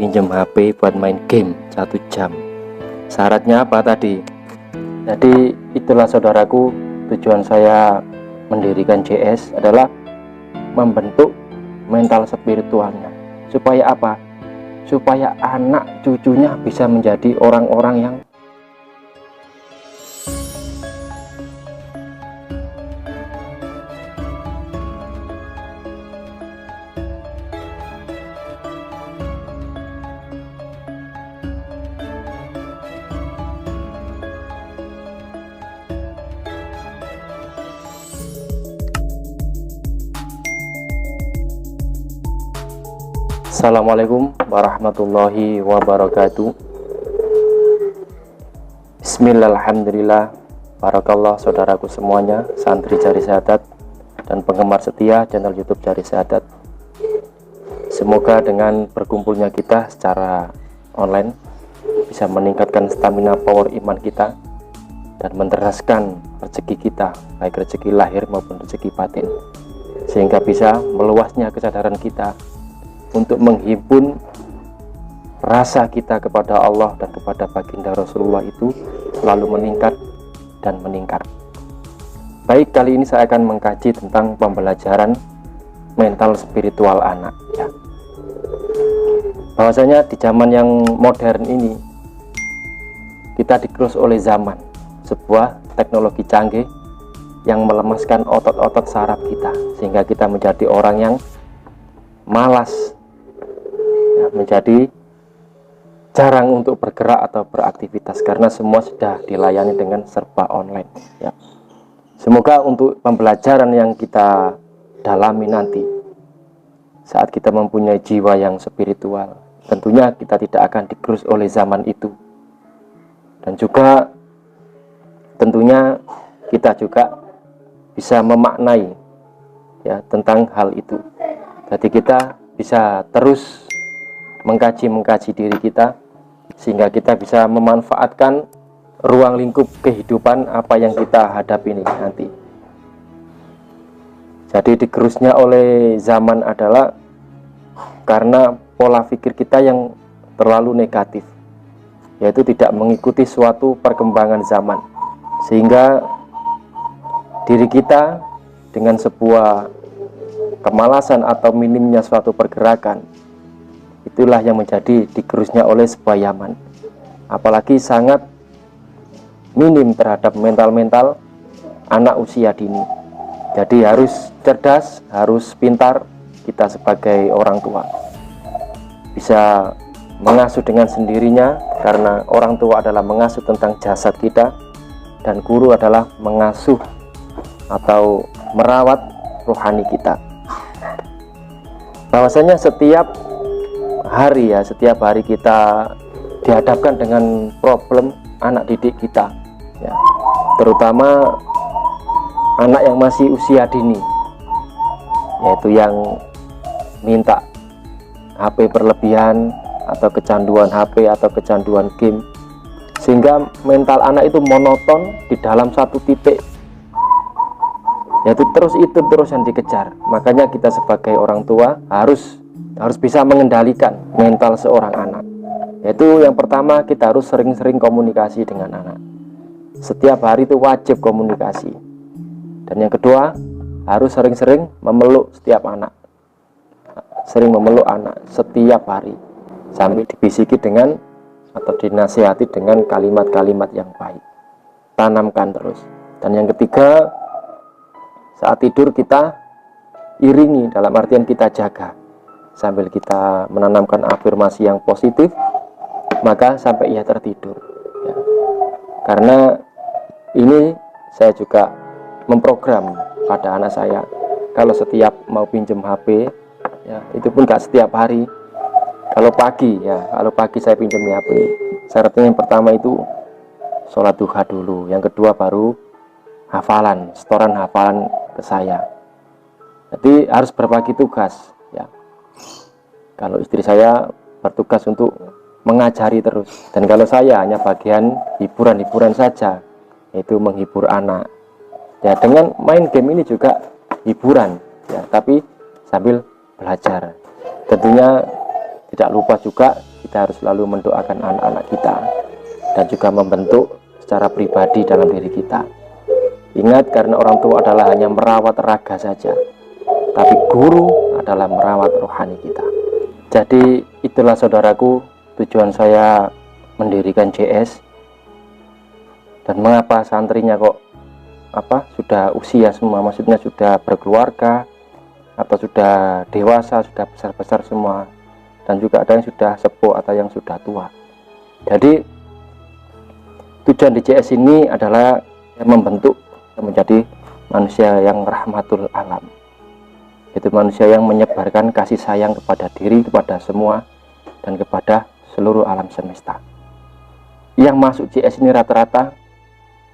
pinjam HP buat main game 1 jam. Syaratnya apa tadi? Jadi itulah saudaraku, tujuan saya mendirikan JS adalah membentuk mental spiritualnya. Supaya apa? Supaya anak cucunya bisa menjadi orang-orang yang Assalamualaikum warahmatullahi wabarakatuh. Bismillahirrahmanirrahim. Barakallah saudaraku semuanya, santri Jari Syahadat dan penggemar setia channel YouTube Jari Syahadat. Semoga dengan berkumpulnya kita secara online bisa meningkatkan stamina power iman kita dan menderaskan rezeki kita, baik rezeki lahir maupun rezeki batin, sehingga bisa meluasnya kesadaran kita untuk menghimpun rasa kita kepada Allah dan kepada baginda Rasulullah itu selalu meningkat dan meningkat. Baik, kali ini saya akan mengkaji tentang pembelajaran mental spiritual anak ya. Bahwasanya di zaman yang modern ini kita digerus oleh zaman, sebuah teknologi canggih yang melemaskan otot-otot saraf kita, sehingga kita menjadi orang yang malas, menjadi jarang untuk bergerak atau beraktivitas karena semua sudah dilayani dengan serba online ya. Semoga untuk pembelajaran yang kita dalami nanti, saat kita mempunyai jiwa yang spiritual, tentunya kita tidak akan digerus oleh zaman itu, dan juga tentunya kita juga bisa memaknai ya tentang hal itu. Jadi kita bisa terus mengkaji diri kita, sehingga kita bisa memanfaatkan ruang lingkup kehidupan apa yang kita hadapi ini nanti. Jadi digerusnya oleh zaman adalah karena pola pikir kita yang terlalu negatif, yaitu tidak mengikuti suatu perkembangan zaman, sehingga diri kita dengan sebuah kemalasan atau minimnya suatu pergerakan, itulah yang menjadi digerusnya oleh sebuah zaman, apalagi sangat minim terhadap mental anak usia dini. Jadi harus cerdas, harus pintar kita sebagai orang tua, bisa mengasuh dengan sendirinya, karena orang tua adalah mengasuh tentang jasad kita dan guru adalah mengasuh atau merawat rohani kita. Bahwasanya setiap hari kita dihadapkan dengan problem anak didik kita ya, terutama anak yang masih usia dini, yaitu yang minta HP berlebihan atau kecanduan HP atau kecanduan game, sehingga mental anak itu monoton di dalam satu titik, yaitu terus yang dikejar. Makanya kita sebagai orang tua harus bisa mengendalikan mental seorang anak. Yaitu yang pertama, kita harus sering-sering komunikasi dengan anak. Setiap hari itu wajib komunikasi. Dan yang kedua, harus sering-sering memeluk setiap anak. Sering memeluk anak setiap hari, sambil dibisiki dengan atau dinasihati dengan kalimat-kalimat yang baik. Tanamkan terus. Dan yang ketiga, saat tidur kita iringi, dalam artian kita jaga, sambil kita menanamkan afirmasi yang positif, maka sampai ia tertidur ya. Karena ini saya juga memprogram pada anak saya, kalau setiap mau pinjam HP ya, itu pun gak setiap hari, kalau pagi saya pinjam HP, syaratnya yang pertama itu sholat duha dulu, yang kedua baru hafalan, setoran hafalan ke saya. Jadi harus berbagi tugas ya. Kalau istri saya bertugas untuk mengajari terus, dan kalau saya hanya bagian hiburan-hiburan saja, yaitu menghibur anak ya. Dengan main game ini juga hiburan ya, tapi sambil belajar. Tentunya tidak lupa juga kita harus selalu mendoakan anak-anak kita dan juga membentuk secara pribadi dalam diri kita. Ingat, karena orang tua adalah hanya merawat raga saja, tapi guru adalah merawat rohani kita. Jadi itulah saudaraku tujuan saya mendirikan JS. Dan mengapa santrinya kok sudah usia semua, maksudnya sudah berkeluarga atau sudah dewasa, sudah besar-besar semua, dan juga ada yang sudah sepuh atau yang sudah tua. Jadi tujuan di JS ini adalah membentuk menjadi manusia yang rahmatul alam, itu manusia yang menyebarkan kasih sayang kepada diri, kepada semua, dan kepada seluruh alam semesta. Yang masuk JS ini rata-rata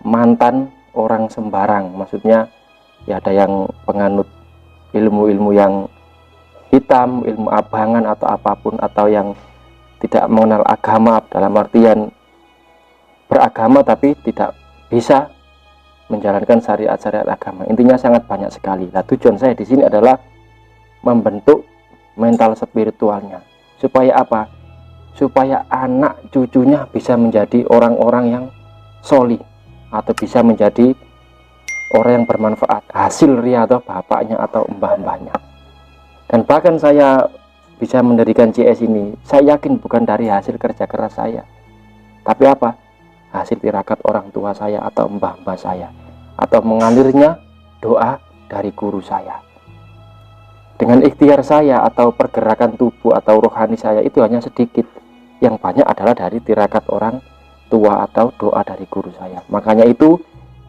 mantan orang sembarang, maksudnya ya ada yang penganut ilmu-ilmu yang hitam, ilmu abangan atau apapun, atau yang tidak mengenal agama dalam artian beragama tapi tidak bisa menjalankan syariat-syariat agama. Intinya sangat banyak sekali. Nah, tujuan saya di sini adalah membentuk mental spiritualnya. Supaya apa? Supaya anak cucunya bisa menjadi orang-orang yang solih, atau bisa menjadi orang yang bermanfaat, hasil riyadhah bapaknya atau mbah-mbahnya. Dan bahkan saya bisa mendirikan JS ini, saya yakin bukan dari hasil kerja keras saya, tapi apa? Hasil tirakat orang tua saya atau mbah-mbah saya, atau mengalirnya doa dari guru saya. Dengan ikhtiar saya atau pergerakan tubuh atau rohani saya itu hanya sedikit, yang banyak adalah dari tirakat orang tua atau doa dari guru saya. Makanya itu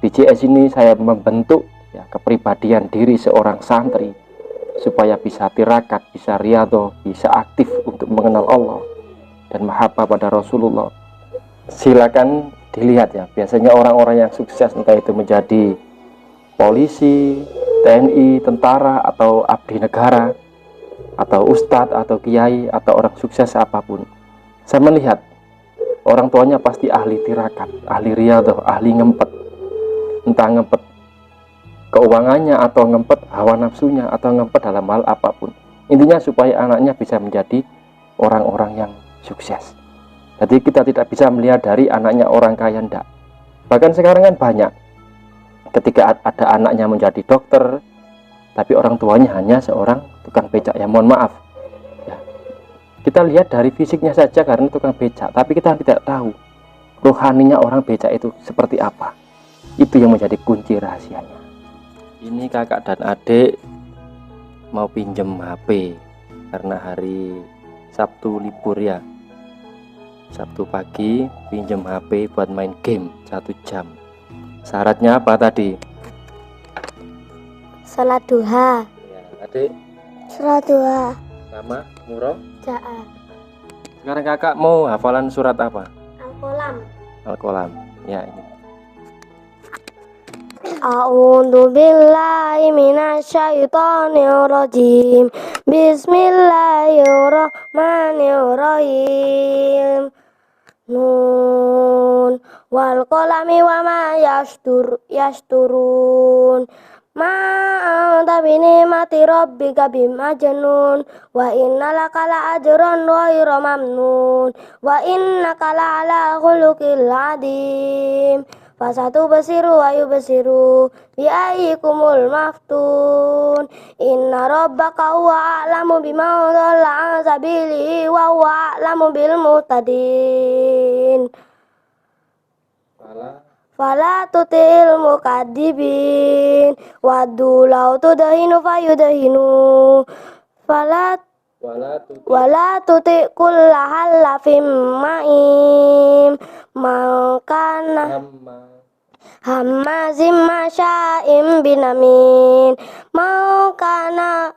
di JS ini saya membentuk ya kepribadian diri seorang santri supaya bisa tirakat, bisa riyadhah, bisa aktif untuk mengenal Allah dan mahabbah pada Rasulullah. Silakan dilihat ya, biasanya orang-orang yang sukses entah itu menjadi polisi, TNI, tentara, atau abdi negara, atau ustadz, atau kiai, atau orang sukses apapun, saya melihat orang tuanya pasti ahli tirakat, ahli riyadhah, ahli ngempet, entah ngempet keuangannya, atau ngempet hawa nafsunya, atau ngempet dalam hal apapun. Intinya supaya anaknya bisa menjadi orang-orang yang sukses. Jadi kita tidak bisa melihat dari anaknya orang kaya, enggak. Bahkan sekarang kan banyak, ketika ada anaknya menjadi dokter, tapi orang tuanya hanya seorang tukang becak. Ya mohon maaf ya, kita lihat dari fisiknya saja karena tukang becak, tapi kita tidak tahu rohaninya orang becak itu seperti apa. Itu yang menjadi kunci rahasianya. Ini kakak dan adik mau pinjem HP karena hari Sabtu libur ya. Sabtu pagi pinjem HP buat main game 1 jam. Syaratnya apa tadi? Salat duha. Ya, adik. Salat duha. Nama Muro. Ja'a. Sekarang kakak mau hafalan surat apa? Al-Qalam. Al-Qalam. Ya ini. A'udzu billahi minasyaitonir rajim. Bismillahirrahmanirrahim. Nun wal qalami wa ma yasturun. Ma anta bi ni'mati rabbika bimajnun wa innaka la ajrun ghairu mamnun wa innaka la ala khuluqil adim. Fasatu basiru wa yubasiru bi ayyikumul maftun. Inna rabbaka huwa a'lamu bima dhalla an sabilihi wa huwa a'lamu bil muhtadin. Fala tutil mukadzibin waddu law tudhinu fayudhinu wala tuti kulla halafim ma'im mangkana hammazim masya'im binamin mangkana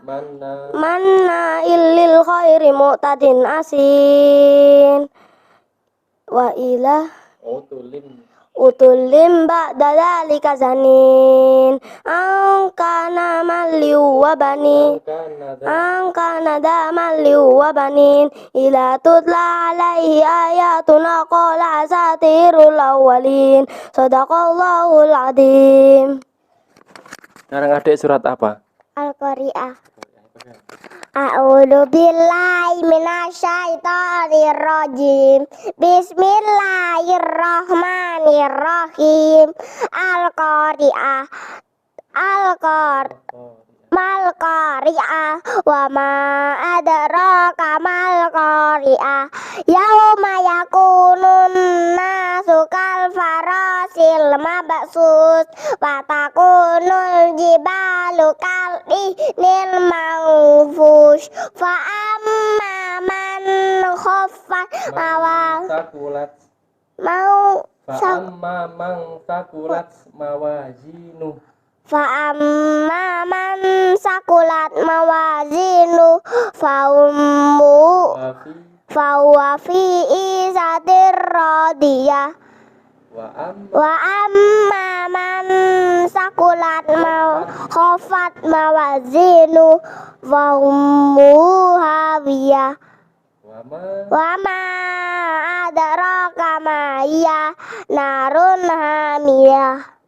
manna illil khairi mu'tadin asin wa ilah utulim ba'da dzalika zanin angkana maliu wa banin angkana da maliu wa banin ila tutla alaihi ayatuna qala asatirul awwalin sadaqallahul azim. Sekarang adik surat apa? Al-Qari'ah. A'udzu billahi minasyaitonir rajim. Bismillahirrahmanirrahim. Al-Qari'ah. Mal-Qari'ah wa ma adraka mal-Qari'ah. Yauma yakunun nasu kal farasil mabsus wa takunul jibalu kal ihnil manfush fa amma man khaffat sakulat mau amma man sakulat mawazinu Fa'amma man sakulat mawazinu fahuwa fi izatir radiyah wa amma man sakulat khafat mawazinu fahuwa hawiyah wa ma adraka ma hiya narun hamiyah.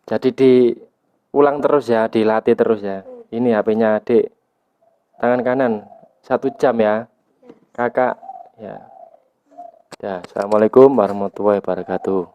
Jadi diulang terus ya, dilatih terus ya. Ini HP-nya adik, tangan kanan 1 jam ya, kakak ya. Ya, assalamualaikum warahmatullahi wabarakatuh.